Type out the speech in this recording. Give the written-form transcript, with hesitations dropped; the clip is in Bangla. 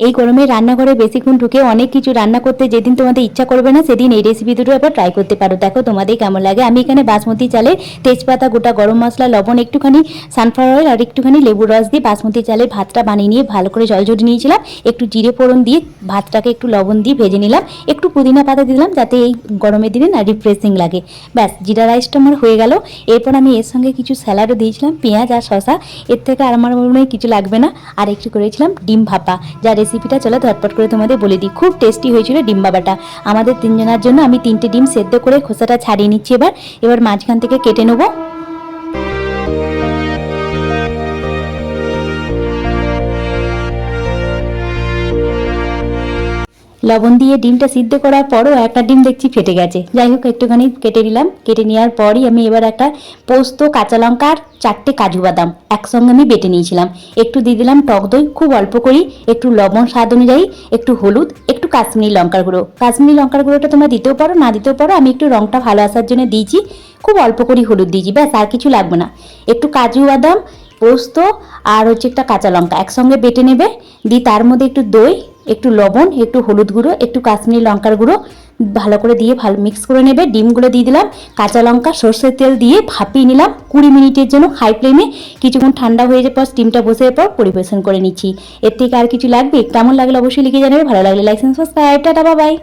এই গরমে রান্নাঘরে বেশিক্ষণ ঢুকে অনেক কিছু রান্না করতে যেদিন তোমাদের ইচ্ছা করবে না সেদিন এই রেসিপি দুটো একবার ট্রাই করতে পারো। দেখো তোমাদের কেমন লাগে। আমি এখানে বাসমতি চালের তেজপাতা, গোটা গরম মশলা, লবণ, একটুখানি সানফ্লাওয়ার অয়েল আর একটুখানি লেবুর রস দিয়ে বাসমতি চালের ভাতটা বানিয়ে নিয়ে ভালো করে জল ঝরিয়ে নিয়েছিলাম। একটু জিরে ফোড়ন দিয়ে ভাতটাকে একটু লবণ দিয়ে ভেজে নিলাম, একটু পুদিনা পাতা দিলাম যাতে এই গরমের দিনে না রিফ্রেশিং লাগে। ব্যাস, জিরা রাইসটা আমার হয়ে গেল। এরপর আমি এর সঙ্গে কিছু স্যালাডও দিয়েছিলাম, পেঁয়াজ আর শসা। এর থেকে আর আমার মনে হয় কিছু লাগবে না। আর একটু করেছিলাম ডিম ভাপা, যা রেসিপিটা চলো ঝটপট করে তোমাদের বলে দিই। খুব টেস্টি হয়েছিল ডিম ভাপাটা। আমাদের তিনজনের জন্য আমি 3টে ডিম সেদ্ধ করে খোসাটা ছাড়িয়ে নিচ্ছি। এবার মাঝখান থেকে কেটে নেবো। লবণ দিয়ে ডিমটা সিদ্ধ করার পরও একটা ডিম দেখছি ফেটে গেছে। যাই হোক, একটুখানি কেটে নিলাম। কেটে নেওয়ার পরই আমি এবার একটা পোস্ত, কাঁচা লঙ্কা আর 4টে কাজু বাদাম একসঙ্গে আমি বেটে নিয়েছিলাম। একটু দিয়ে দিলাম টক দই, খুব অল্প করি, একটু লবণ স্বাদ অনুযায়ী, একটু হলুদ, একটু কাশ্মীরি লঙ্কার গুঁড়ো। কাশ্মীরি লঙ্কার গুঁড়োটা তোমরা দিতেও পারো, না দিতেও পারো। আমি একটু রঙটা ভালো আসার জন্য দিয়েছি, খুব অল্প করে হলুদ দিয়েছি। ব্যাস, আর কিছু লাগবে না। একটু কাজু বাদাম, পোস্ত আর একটা কাঁচা লঙ্কা একসঙ্গে বেটে নেবে। দিয়ে তার মধ্যে একটু দই, একটু লবণ, একটু হলুদ গুঁড়ো, একটু কাশ্মীরি লঙ্কার গুঁড়ো ভালো করে দিয়ে ভালো মিক্স করে নেবে। ডিমগুলো দিয়ে দিলাম, কাঁচা লঙ্কা, সর্ষের তেল দিয়ে ভাপিয়ে নিলাম 20 মিনিটের জন্য হাই ফ্লেমে। কিছুক্ষণ ঠান্ডা হয়ে যাওয়ার পর স্টিমটা বসে পর পরিবেশন করে নিচ্ছি। এর থেকে আর কিছু লাগবে? কেমন লাগলে অবশ্যই লিখে জানাবে। ভালো লাগলে like, subscribe, tata, bye bye.